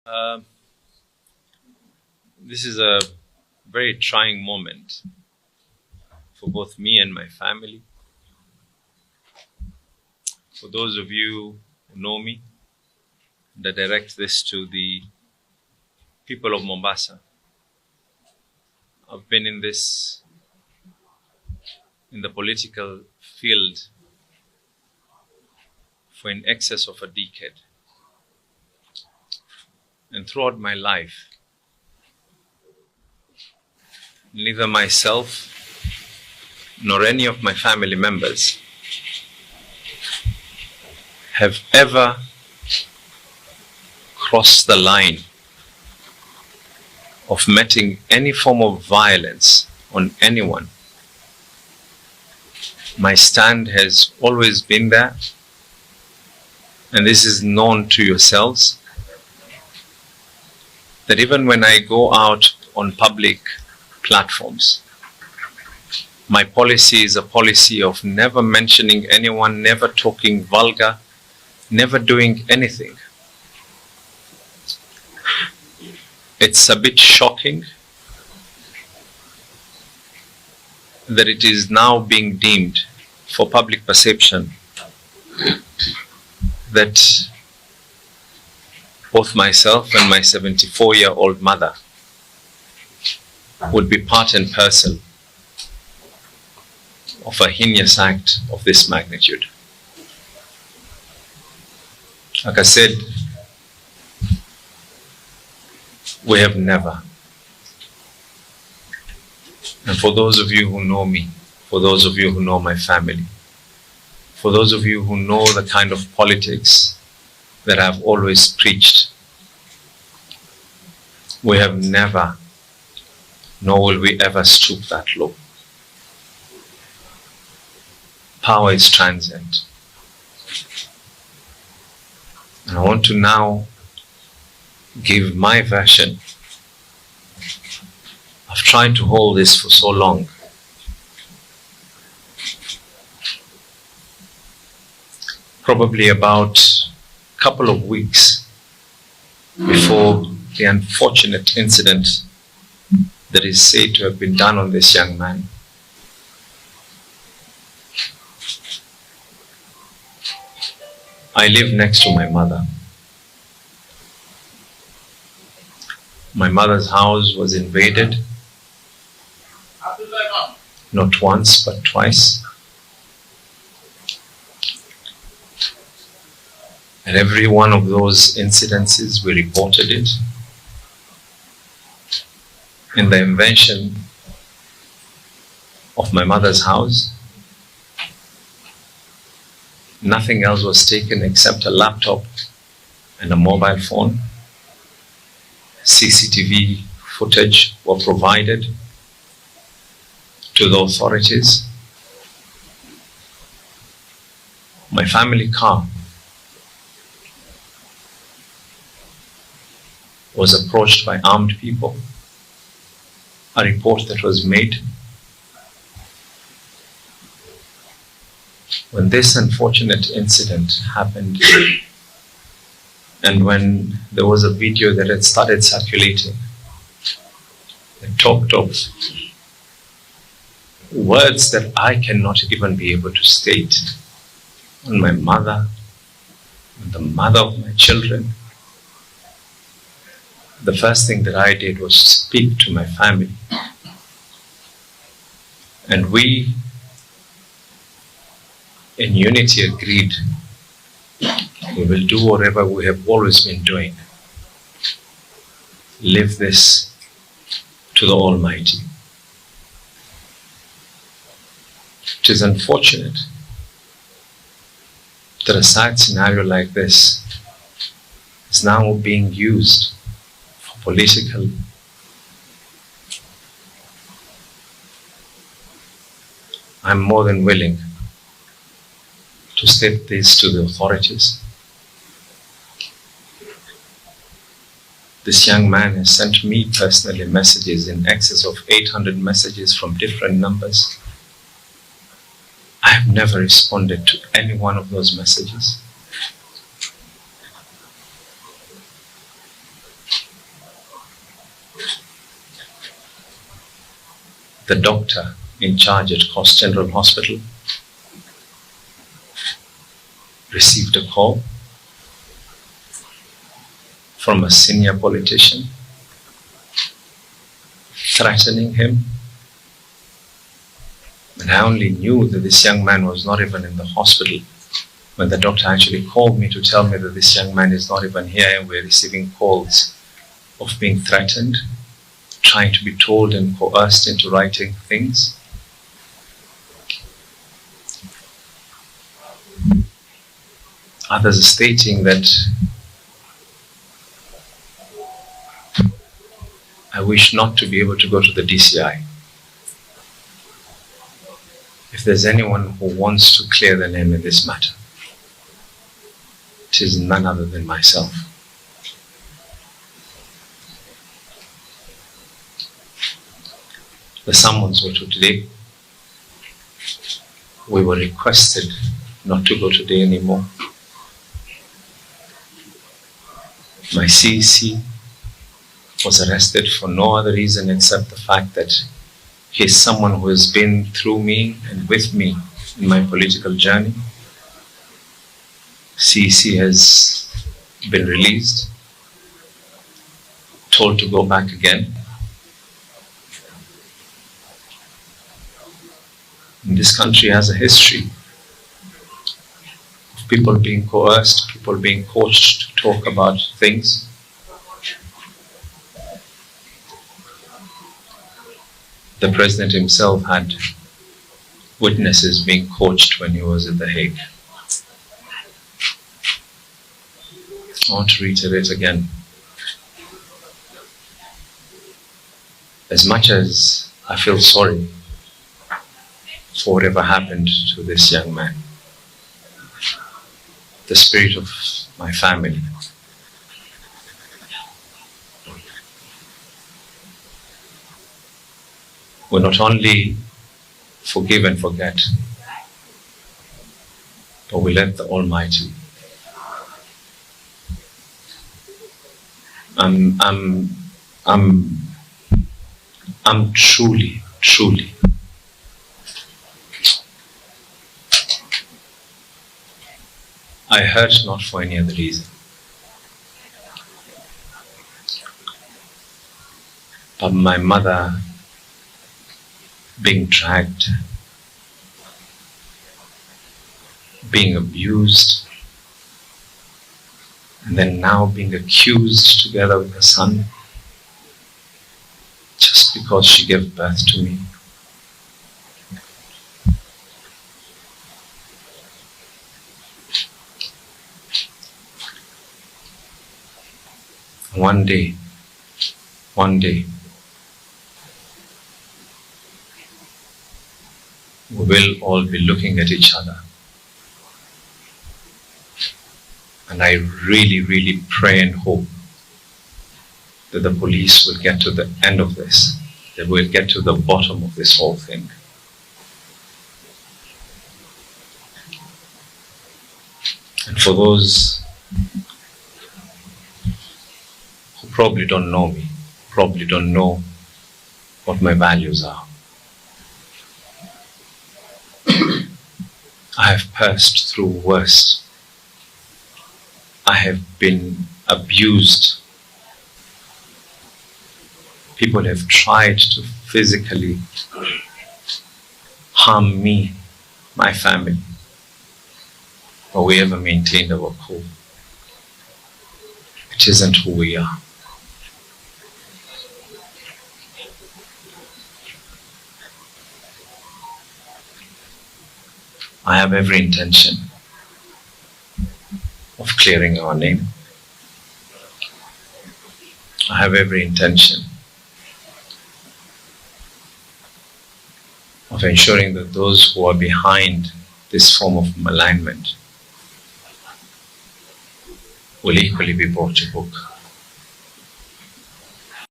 Um this is a very trying moment for both me and my family. For those of you who know me, and I direct this to the people of Mombasa. I've been in the political field for in excess of a decade. And throughout my life, neither myself nor any of my family members have ever crossed the line of meting any form of violence on anyone. My stand has always been there, and this is known to yourselves, that even when I go out on public platforms, my policy is a policy of never mentioning anyone, never talking vulgar, never doing anything. It's a bit shocking that it is now being deemed for public perception that both myself and my 74-year-old mother would be part and parcel of a heinous act of this magnitude. Like I said, we have never. And for those of you who know me, for those of you who know my family, for those of you who know the kind of politics that I've always preached, we have never, nor will we ever stoop that low. Power is transient. And I want to now give my version. I've tried to hold this for so long. Probably about a couple of weeks before the unfortunate incident that is said to have been done on this young man. I live next to my mother. My mother's house was invaded, not once but twice. And every one of those incidences, we reported it. In the invention of my mother's house, nothing else was taken except a laptop and a mobile phone. CCTV footage were provided to the authorities. My family car was approached by armed people. A report that was made. When this unfortunate incident happened, and when there was a video that had started circulating that talked of words that I cannot even be able to state on my mother, on the mother of my children, the first thing that I did was speak to my family. And we, in unity, agreed we will do whatever we have always been doing. Leave this to the Almighty. It is unfortunate that a sad scenario like this is now being used for political. I'm more than willing to state this to the authorities. This young man has sent me personally messages in excess of 800 messages from different numbers. I have never responded to any one of those messages. the doctor in charge at Coast General Hospital received a call from a senior politician threatening him. And I only knew that this young man was not even in the hospital when the doctor actually called me to tell me that this young man is not even here, and we're receiving calls of being threatened, trying to be told and coerced into writing things. Others are stating that I wish not to be able to go to the DCI. If there's anyone who wants to clear the name in this matter, it is none other than myself. The summons were to today. We were requested not to go today anymore. My CEC was arrested for no other reason except the fact that he is someone who has been through me and with me in my political journey. CEC has been released, told to go back again. And this country has a history of people being coerced, people being coached to talk about things. The president himself had witnesses being coached when he was at The Hague. I want to reiterate again. As much as I feel sorry for whatever happened to this young man, the spirit of my family, will not only forgive and forget, but we let the Almighty. I'm truly, I hurt not for any other reason, but my mother being dragged, being abused, and then now being accused together with her son, just because she gave birth to me. One day, we will all be looking at each other. And I really pray and hope that the police will get to the end of this, that we'll get to the bottom of this whole thing. And for those who probably don't know me, probably don't know what my values are, I have passed through worse. I have been abused. People have tried to physically harm me, my family, but we ever maintained our cool. It isn't who we are. I have every intention of clearing our name. I have every intention of ensuring that those who are behind this form of malignment will equally be brought to book.